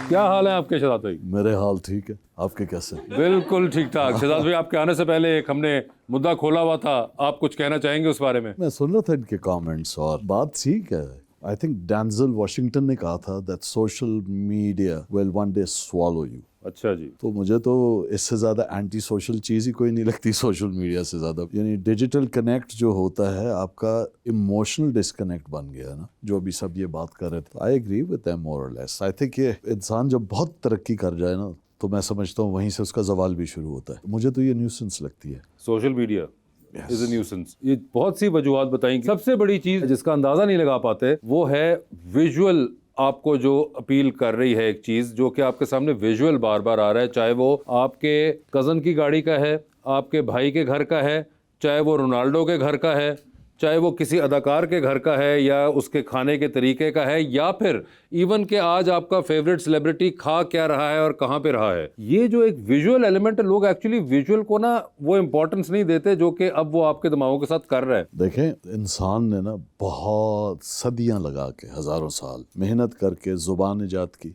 क्या हाल है आपके शहजाद भाई? मेरे हाल ठीक है, आपके कैसे? बिल्कुल ठीक ठाक। शहजाद भाई, आपके आने से पहले एक हमने मुद्दा खोला हुआ था, आप कुछ कहना चाहेंगे उस बारे में? मैं सुन रहा था इनके कमेंट्स और बात ठीक है। आई थिंक डेंजल वॉशिंगटन ने कहा था that social media will one day swallow you. अच्छा जी। तो मुझे तो इससे ज़्यादा एंटी सोशल चीज़ ही कोई नहीं लगती सोशल मीडिया से ज़्यादा। यानी डिजिटल कनेक्ट जो होता है आपका इमोशनल डिस्कनेक्ट बन गया ना, जो अभी सब ये बात कर रहे थे। I agree with them more or less. I think ये इंसान जब बहुत तरक्की कर जाए ना, तो मैं समझता हूँ वहीं से उसका जवाल भी शुरू होता है। मुझे तो ये न्यूसेंस लगती है social media is a nuisance. ये बहुत सी वजूहत बताएंगे। सबसे बड़ी चीज जिसका अंदाजा नहीं लगा पाते वो है विजुअल। आपको जो अपील कर रही है एक चीज जो कि आपके सामने विजुअल बार बार आ रहा है, चाहे वो आपके कजन की गाड़ी का है, आपके भाई के घर का है, चाहे वो रोनाल्डो के घर का है, चाहे वो किसी अदाकार के घर का है, या उसके खाने के तरीके का है, या फिर इवन के आज आपका फेवरेट सेलिब्रिटी खा क्या रहा है और कहाँ पे रहा है। ये जो एक विजुअल एलिमेंट है, लोग एक्चुअली विजुअल को ना वो इंपॉर्टेंस नहीं देते जो कि अब वो आपके दिमागों के साथ कर रहे हैं। देखें, इंसान ने ना बहुत सदियां लगा के, हजारों साल मेहनत करके जुबान इजाद की।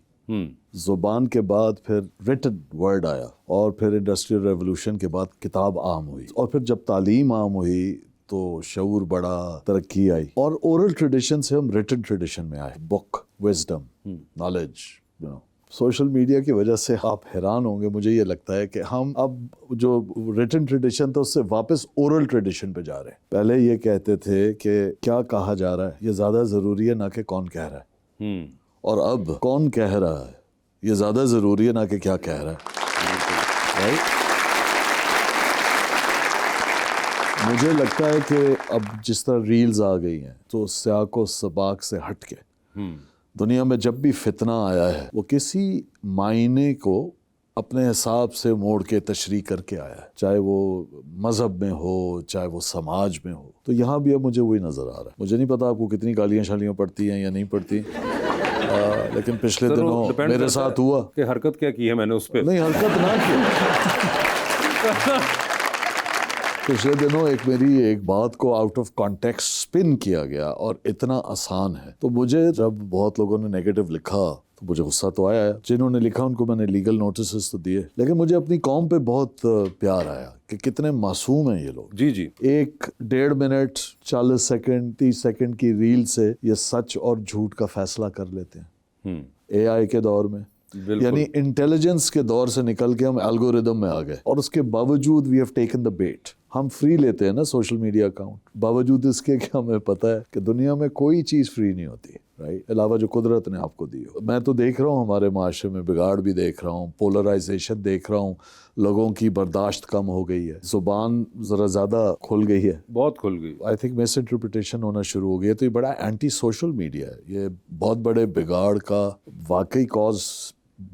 जुबान के बाद फिर रिटन वर्ड आया, और फिर इंडस्ट्रियल रेवोल्यूशन के बाद किताब आम हुई, और फिर जब तालीम आम हुई तो शऊर बड़ा, तरक्की आई, और ओरल ट्रेडिशन से हम रिटन ट्रेडिशन में आए। Book, wisdom, knowledge, social media की वजह से आप हैरान होंगे, मुझे ये लगता है कि हम अब जो रिटन ट्रेडिशन था उससे वापस ओरल ट्रेडिशन पे जा रहे हैं। पहले ये कहते थे कि क्या कहा जा रहा है ये ज़्यादा ज़रूरी है ना कि कौन कह रहा है, और अब कौन कह रहा है ये ज़्यादा ज़रूरी है ना कि क्या कह रहा है। राइट? मुझे लगता है कि अब जिस तरह रील्स आ गई हैं तो स्याक व सबाक से हट के दुनिया में जब भी फितना आया है वो किसी मायने को अपने हिसाब से मोड़ के तशरीह करके आया है, चाहे वो मज़हब में हो चाहे वो समाज में हो। तो यहाँ भी अब मुझे वही नज़र आ रहा है। मुझे नहीं पता आपको कितनी गालियाँ शालियाँ पड़ती हैं या नहीं पड़ती, लेकिन पिछले दिनों मेरे साथ हुआ कि हरकत क्या की है मैंने उस पर। नहीं, हरकत ना की। पिछले दिनों एक बात को आउट ऑफ कॉन्टेक्स्ट स्पिन किया गया और इतना आसान है। तो मुझे जब बहुत लोगों ने नेगेटिव लिखा तो मुझे गुस्सा तो आया है। जिन्होंने लिखा उनको मैंने लीगल नोटिस तो दिए, लेकिन मुझे अपनी कौम पे बहुत प्यार आया कि कितने मासूम हैं ये लोग। जी जी। 1-1.5 मिनट 40 सेकंड 30 सेकंड की रील से ये सच और झूठ का फैसला कर लेते हैं। AI के दौर में, यानी इंटेलिजेंस के दौर से निकल के हम एल्गोरिदम में आ गए, और उसके बावजूद वी हैव टेकन द बेट। हम फ्री लेते हैं ना सोशल मीडिया अकाउंट, बावजूद इसके कि हमें पता है कि दुनिया में कोई चीज़ फ्री नहीं होती, राइट, अलावा जो कुदरत ने आपको दी हो। मैं तो देख रहा हूँ हमारे माशरे में बिगाड़ भी देख रहा हूँ, पोलराइजेशन देख रहा हूँ, लोगों की बर्दाश्त कम हो गई है, जुबान ज़रा ज़्यादा खुल गई है, बहुत खुल गई। आई थिंक मिस इंटरप्रिटेशन होना शुरू हो गई है। तो ये बड़ा एंटी सोशल मीडिया है, ये बहुत बड़े बिगाड़ का वाकई कॉज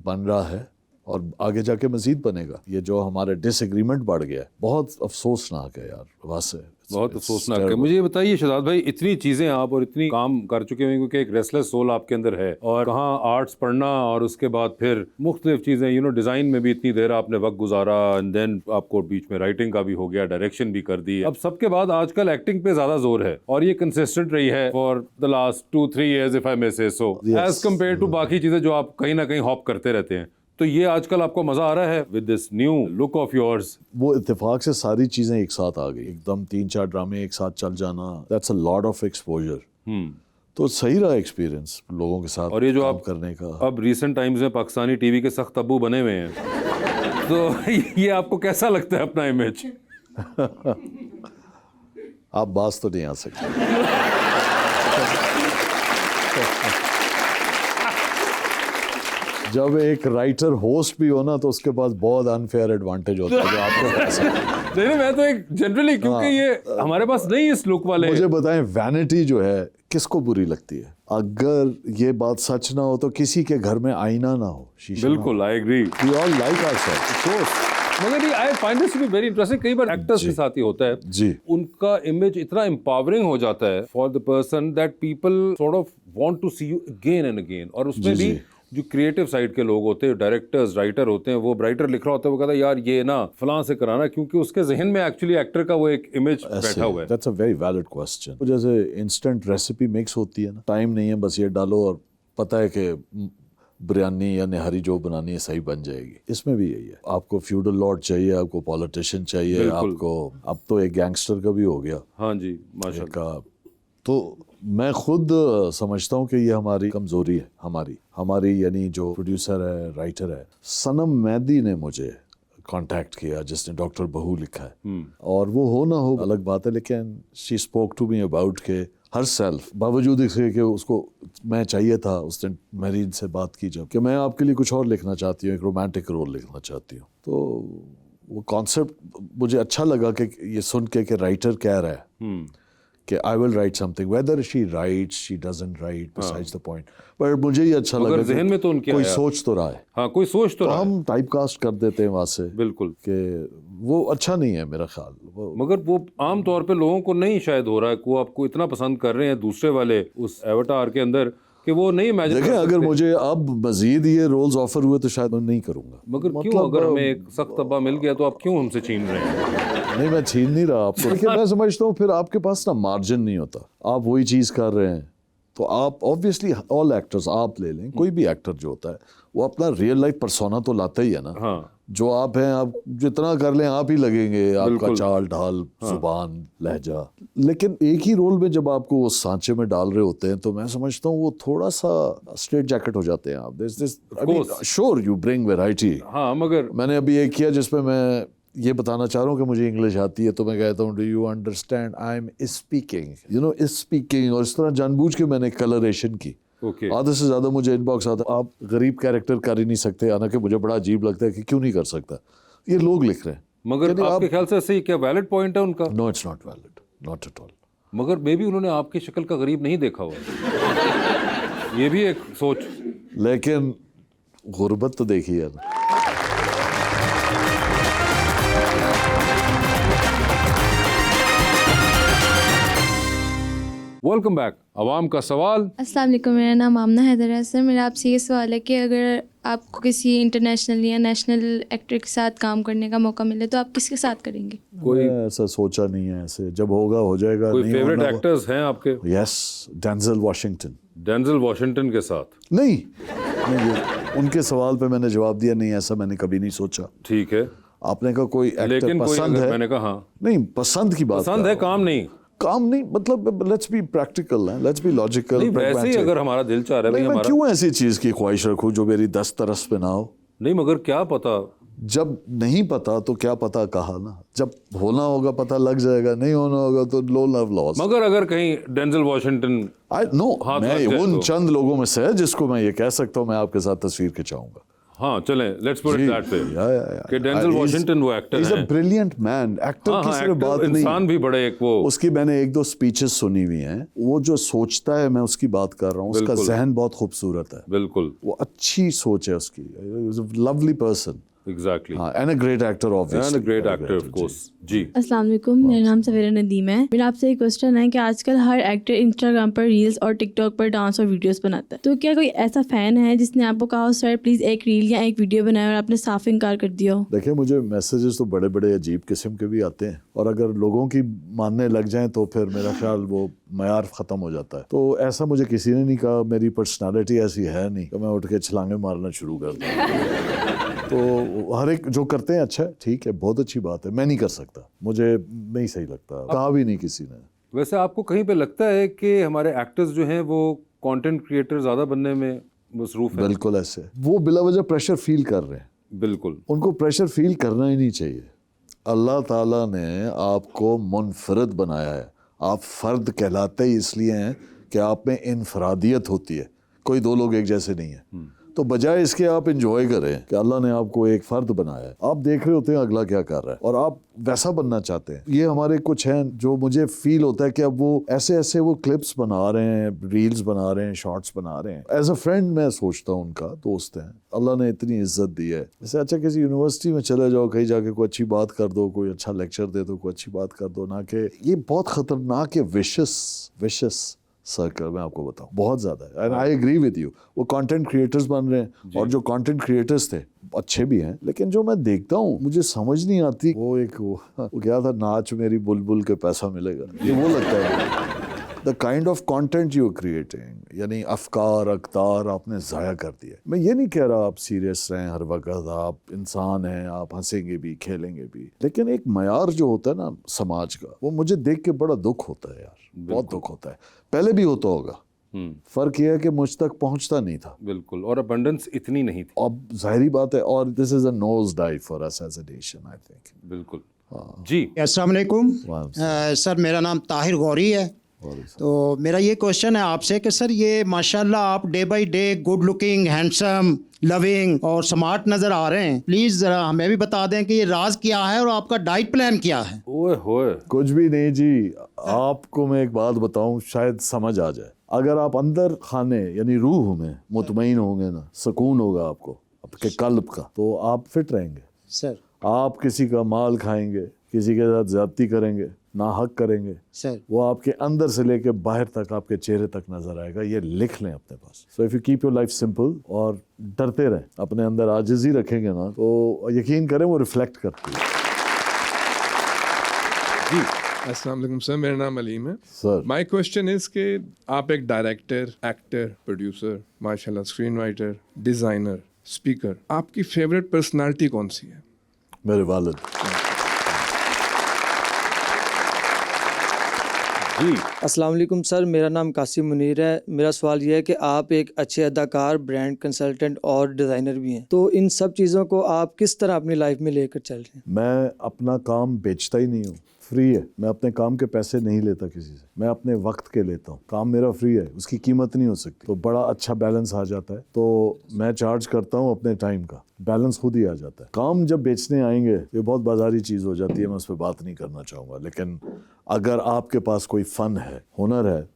बन रहा है, और आगे जाके मजीद बनेगा। ये जो हमारे डिसएग्रीमेंट बढ़ गया है, बहुत अफसोसनाक है यार, वैसे बहुत अफसोसनाक है। मुझे ये बताइए शहजाद भाई, इतनी चीजें आप और इतनी काम कर चुके हैं, क्योंकि एक रेस्टलेस सोल आपके अंदर है, और कहाँ आर्ट्स पढ़ना और उसके बाद फिर मुख्तलिफ चीजें, डिजाइन में भी इतनी देर आपने वक्त गुजारा, एंड देन आपको बीच में राइटिंग का भी हो गया, डायरेक्शन भी कर दी। अब सबके बाद आजकल एक्टिंग पे ज्यादा जोर है, और ये कंसिस्टेंट रही है for the last 2-3 years if I may say so, as compare to बाकी चीजें जो आप कहीं ना कहीं हॉप करते रहते हैं। तो ये आजकल आपको मजा आ रहा है with this new look of yours? वो इत्तेफाक से सारी चीजें एक साथ आ गई, एकदम 3-4 ड्रामे एक साथ चल जाना, that's a lot of exposure. तो सही रहा एक्सपीरियंस लोगों के साथ, और ये जो आप करने का। अब रिसेंट टाइम्स में पाकिस्तानी टीवी के सख्त तब्बू बने हुए हैं, तो ये आपको कैसा लगता है अपना इमेज? आप बात तो नहीं आ सकते। जब एक राइटर होस्ट भी हो ना तो उसके पास बहुत अनफेयर एडवांटेज होता है जो आपको नहीं, मैं तो एक जनरली, क्योंकि ये हमारे पास नहीं इस लुक वाले। मुझे बताएं, वैनिटी जो है किसको बुरी लगती है? अगर ये बात सच ना हो तो किसी के घर में आईना ना हो, शीशा। बिल्कुल, I agree, we all like ourselves. मगर ये I find this to be very interesting. कई बार एक्टर्स के साथ ही होता है जी, उनका इमेज इतना एम्पावरिंग हो जाता है for the person that people sort of want to see you again and again. और उसमें भी जो क्रिएटिव साइड के लोग होते हैं, डायरेक्टर्स, राइटर होते हैं, वो राइटर लिख रहा होता है, वो कहता है यार ये ना फलां से कराना, क्योंकि उसके जहन में एक्चुअली एक्टर का वो एक इमेज बैठा हुआ है। That's a very valid question. जैसे इंस्टेंट रेसिपी मिक्स होती है ना, टाइम नहीं है, बस ये डालो और पता है कि बिरयानी या निहारी जो बनानी है सही बन जाएगी। इसमें भी यही है, आपको फ्यूडल लॉर्ड चाहिए, आपको पॉलिटिशियन चाहिए, आपको अब तो एक गैंगस्टर का भी हो गया। हाँ जी, माशाल्लाह। का तो मैं खुद समझता हूँ कि ये हमारी कमजोरी है, हमारी यानी जो प्रोड्यूसर है, राइटर है, सनम मैदी ने मुझे कांटेक्ट किया जिसने डॉक्टर बहू लिखा है, और वो हो ना हो अलग बात है, लेकिन she spoke to me about के हर सेल्फ, बावजूद इसके कि उसको मैं चाहिए था, उसने मेरी इनसे बात की जब कि मैं आपके लिए कुछ और लिखना चाहती हूँ, एक रोमांटिक रोल लिखना चाहती हूँ। तो वो कॉन्सेप्ट मुझे अच्छा लगा कि ये सुन के कि राइटर कह रहा है कि I will write something, whether she writes she doesn't right, besides the point, पर मुझे ये अच्छा लगा जहन में तो उनके कोई आया। सोच तो रहा है। हाँ, कोई सोच तो रहा है। हम टाइप कास्ट कर देते हैं वहाँ से, बिल्कुल, कि वो अच्छा नहीं है मेरा ख्याल। मगर वो आम तौर पे लोगों को नहीं शायद हो रहा है कि वो आपको इतना पसंद कर रहे हैं दूसरे वाले उस एवटार के अंदर कि वो नहीं इमेजिन देखें, अगर मुझे अब मजीद ये रोल्स ऑफर हुए तो शायद मैं नहीं करूँगा। मगर क्यों, अगर हमें एक सख्त तब्बा मिल गया तो आप क्यों हमसे छीन रहे हैं? नहीं, मैं छीन नहीं रहा आपको। देखिए, मैं समझता हूँ फिर आपके पास ना मार्जिन नहीं होता, आप वही चीज़ कर रहे हैं तो आप ऑब्वियसली ऑल एक्टर्स आप ले लें, कोई भी एक्टर जो होता है वो अपना रियल लाइफ पर्सोना तो लाता ही है ना। हाँ, जो आप हैं, आप जितना कर लें आप ही लगेंगे, आपका चाल ढाल, जुबान, लहजा। लेकिन एक ही रोल में जब आपको वो सांचे में डाल रहे होते हैं तो मैं समझता हूँ वो थोड़ा सा स्ट्रेट जैकेट हो जाते हैं आप। Sure you bring variety. हाँ, मगर मैंने अभी एक किया जिसमें मैं ये बताना चाह रहा हूँ कि मुझे इंग्लिश आती है, तो मैं कहता हूँ do you understand, I am speaking, you know speaking, और इस तरह जानबूझ के मैंने कलरेशन की। ओके, आधे से ज़्यादा मुझे इनबॉक्स आता है, आप गरीब कैरेक्टर कर ही नहीं सकते, हालांकि मुझे बड़ा अजीब लगता है कि क्यों नहीं कर सकता, ये लोग लिख रहे हैं। मगर आपके ख्याल से सही क्या वैलिड पॉइंट है उनका? No, it's not valid, not at all. मगर मे बी उन्होंने आपकी शक्ल का गरीब नहीं देखा हुआ, ये भी एक सोच। लेकिन गुर्बत तो देखी है ना। Welcome back. अवाम का सवाल। अस्सलाम वालेकुम, मेरा नाम आमना हैदर है। सर, मेरा आपसे ये सवाल है कि अगर आपको किसी इंटरनेशनल या नेशनल एक्टर के साथ काम करने का मौका मिले तो आप किसके साथ करेंगे? कोई ऐसा सोचा नहीं है, ऐसे जब होगा हो जाएगा। कोई नहीं फेवरेट होना एक्टर्स हैं आपके? Yes, Denzel Washington. Denzel Washington के साथ? नहीं, उनके सवाल पे मैंने जवाब दिया नहीं, ऐसा मैंने कभी नहीं सोचा। ठीक है, आपने कहा कोई एक्टर लेकिन कोई पसंद अगर है, मैंने कहा हाँ, नहीं पसंद की बात पसंद है, काम नहीं। काम नहीं, मतलब लेट्स बी प्रैक्टिकल है, लेट्स बी लॉजिकल। नहीं, वैसे ही अगर हमारा दिल चाह रहा है भाई मैं हमारा, क्यों ऐसी चीज की ख्वाहिश रखूं जो मेरी 10 तरस पे ना हो? नहीं मगर क्या पता, जब नहीं पता तो क्या पता, कहा ना, जब होना होगा पता लग जाएगा, नहीं होना होगा तो लो लव लॉस। मगर अगर कहीं डेंजल वॉशिंगटन आई नो, हाथ मैं लग जाए उन तो। चंद लोगों में से है जिसको मैं ये कह सकता हूँ मैं आपके साथ तस्वीर खिंचाऊंगा। हाँ चलें, let's put it that way कि डेंजल He's- वॉशिंगटन वो एक्टर he's a हैं। brilliant man, एक्टर हाँ की हाँ, सिर्फ बात नहीं, इंसान भी बड़े एक वो, उसकी मैंने 1-2 स्पीचेस सुनी हुई हैं, वो जो सोचता है मैं उसकी बात कर रहा हूँ, उसका बिल्कुल। जहन बहुत खूबसूरत है, बिल्कुल, वो अच्छी सोच है उसकी, लवली पर्सन, एग्जैक्टली, हाँ, and a great actor obviously, and a great actor of course. जी, अस्सलाम वालेकुम, मेरा नाम सवेरा नदीम है। मेरा आपसे एक क्वेश्चन है कि आजकल हर एक्टर इंस्टाग्राम पर रील्स और टिकटॉक पर डांस और वीडियोस बनाता है, तो क्या कोई ऐसा फैन है जिसने आपको कहा हो सर प्लीज़ एक रील या एक वीडियो बनाए और आपने साफ इनकार कर दिया हो? देखिए, मुझे मैसेजेस तो बड़े बड़े अजीब किस्म के भी आते हैं, और अगर लोगों की मानने लग जाएं तो फिर मेरा ख्याल वो मयार ख़त्म हो जाता है। तो ऐसा मुझे किसी ने नहीं कहा, मेरी पर्सनालिटी ऐसी है नहीं कि मैं उठ के छलांगे मारना शुरू कर दूँ। तो हर एक जो करते हैं अच्छा है, ठीक है, बहुत अच्छी बात है, मैं नहीं कर सकता, मुझे नहीं सही लगता, कहा भी नहीं किसी ने। वैसे आपको कहीं पे लगता है कि हमारे एक्टर्स जो हैं वो कंटेंट क्रिएटर ज़्यादा बनने में मसरूफ है? बिल्कुल ऐसे, वो बिला वजह प्रेशर फील कर रहे हैं, बिल्कुल, उनको प्रेशर फील करना ही नहीं चाहिए। अल्लाह ताला ने आपको मुनफरद बनाया है, आप फ़र्द कहलाते ही इसलिए हैं कि आप में इनफरादियत होती है, कोई दो लोग एक जैसे नहीं है। तो बजाय इसके आप इंजॉय करें कि अल्लाह ने आपको एक फ़र्द बनाया है, आप देख रहे होते हैं अगला क्या कर रहा है और आप वैसा बनना चाहते हैं। ये हमारे कुछ हैं जो मुझे फील होता है कि अब वो ऐसे ऐसे वो क्लिप्स बना रहे हैं, रील्स बना रहे हैं, शॉर्ट्स बना रहे हैं। एज अ फ्रेंड मैं सोचता हूँ उनका दोस्त हैं, अल्लाह ने इतनी इज्जत दी है, जैसे अच्छा किसी यूनिवर्सिटी में चले जाओ, कहीं जाके कोई अच्छी बात कर दो, कोई अच्छा लेक्चर दे दो, कोई अच्छी बात कर दो, ना कि ये बहुत ख़तरनाक है, विशस सर्कल मैं आपको बताऊं बहुत ज़्यादा है। And I agree with you, वो कंटेंट क्रिएटर्स बन रहे हैं, और जो कंटेंट क्रिएटर्स थे अच्छे भी हैं, लेकिन जो मैं देखता हूँ मुझे समझ नहीं आती, वो क्या था, नाच मेरी बुलबुल के पैसा मिलेगा, ये वो लगता है। The kind of content you creating, यानी अफकार अख्तार आपने ज़ाया कर दिया। मैं ये नहीं कह रहा आप सीरियस रहें हर वक्त, आप इंसान हैं, आप हंसेंगे भी खेलेंगे भी, लेकिन एक मयार जो होता है ना समाज का, वो मुझे देख के बड़ा दुख होता है यार, बहुत दुख होता है। पहले भी होता होगा, फर्क यह है कि मुझ तक पहुंचता नहीं था। बिल्कुल, और अबंडेंस इतनी नहीं थी। अब जाहिर बात है, और this is a nose dive for us as a nation, I think. बिल्कुल जी। अस्सलाम वालेकुम वाह। सर, मेरा नाम ताहिर गौरी है। तो मेरा ये क्वेश्चन है आपसे कि सर ये माशाल्लाह आप day by day good looking, handsome, loving और स्मार्ट नज़र आ रहे हैं। प्लीज़ ज़रा हमें भी बता दें कि ये राज क्या है और आपका डाइट प्लान क्या है। ओए होए, कुछ भी नहीं जी, आपको मैं एक बात बताऊं, शायद समझ आ जाए। अगर आप अंदर खाने यानी रूह में मुतमईन होंगे ना, सुकून होगा आपको आपके कल्ब का, तो आप फिट रहेंगे। सर आप किसी का माल खाएंगे, किसी के साथ ज्यादती करेंगे, ना हक करेंगे, सर वो आपके अंदर से लेके बाहर तक आपके चेहरे तक नजर आएगा। ये लिख लें अपने पास। So if you keep your life simple और डरते रहें, अपने अंदर आजिज़ी रखेंगे ना, तो यकीन करें वो रिफ्लेक्ट करती है। जी अस्सलाम वालेकुम सर, मेरा नाम अलीम है सर। माय क्वेश्चन इज़ कि आप एक डायरेक्टर, एक्टर, प्रोड्यूसर, माशाल्लाह स्क्रीन राइटर, डिज़ाइनर, स्पीकर, आपकी फेवरेट पर्सनालिटी कौन सी है? मेरे वालिद। जी। अस्सलाम वालेकुम सर, मेरा नाम कासिम मुनीर है। मेरा सवाल यह है कि आप एक अच्छे अदाकार, ब्रांड कंसल्टेंट और डिज़ाइनर भी हैं, तो इन सब चीज़ों को आप किस तरह अपनी लाइफ में लेकर चल रहे हैं? मैं अपना काम बेचता ही नहीं हूँ, फ्री है। मैं अपने काम के पैसे नहीं लेता किसी से, मैं अपने वक्त के लेता हूँ। काम मेरा फ्री है, उसकी कीमत नहीं हो सकती, तो बड़ा अच्छा बैलेंस आ जाता है। तो मैं चार्ज करता हूँ अपने टाइम का, बैलेंस खुद ही आ जाता है। काम जब बेचने आएंगे ये बहुत बाजारी चीज़ हो जाती है, मैं उस पर बात नहीं करना चाहूँगा। लेकिन अगर आपके पास कोई फ़न है, हुनर है,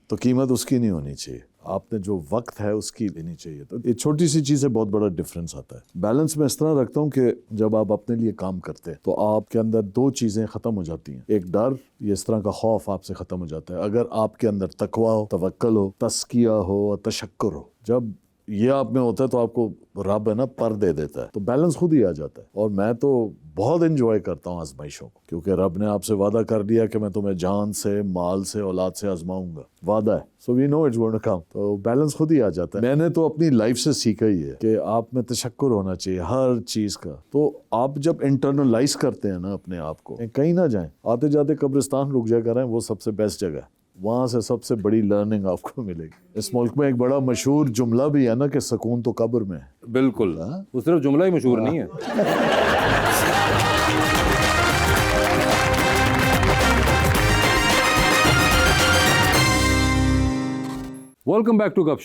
तो कीमत उसकी नहीं होनी चाहिए, आपने जो वक्त है उसकी लेनी चाहिए। तो ये छोटी सी चीज़ से बहुत बड़ा डिफरेंस आता है। बैलेंस मैं इस तरह रखता हूँ कि जब आप अपने लिए काम करते हैं तो आपके अंदर दो चीज़ें ख़त्म हो जाती हैं। एक डर, ये इस तरह का खौफ आपसे ख़त्म हो जाता है। अगर आपके अंदर तकवा हो, तवक्कल हो, तस्किया हो और तशक्कुर हो, जब ये आप में होता है तो आपको रब है ना पर दे देता है, तो बैलेंस खुद ही आ जाता है। और मैं तो बहुत एंजॉय करता हूँ आजमाइशों को, क्योंकि रब ने आपसे वादा कर दिया कि मैं तुम्हें जान से, माल से, औलाद से आजमाऊंगा, वादा है। So we know it's going to come, तो बैलेंस खुद ही आ जाता है। मैंने तो अपनी लाइफ से सीखा ही है कि आप में तशक्कुर होना चाहिए हर चीज़ का। तो आप जब इंटरनलाइज करते हैं ना अपने आप को, कहीं ना जाएं, आते जाते कब्रिस्तान रुक जाया करें, वो सबसे बेस्ट जगह है। वहाँ से सबसे बड़ी लर्निंग आपको मिलेगी। इस मुल्क में एक बड़ा मशहूर जुमला भी है ना कि सुकून तो कब्र में है। बिल्कुल, वो सिर्फ जुमला ही मशहूर नहीं है। वेलकम बैक टू गपशप।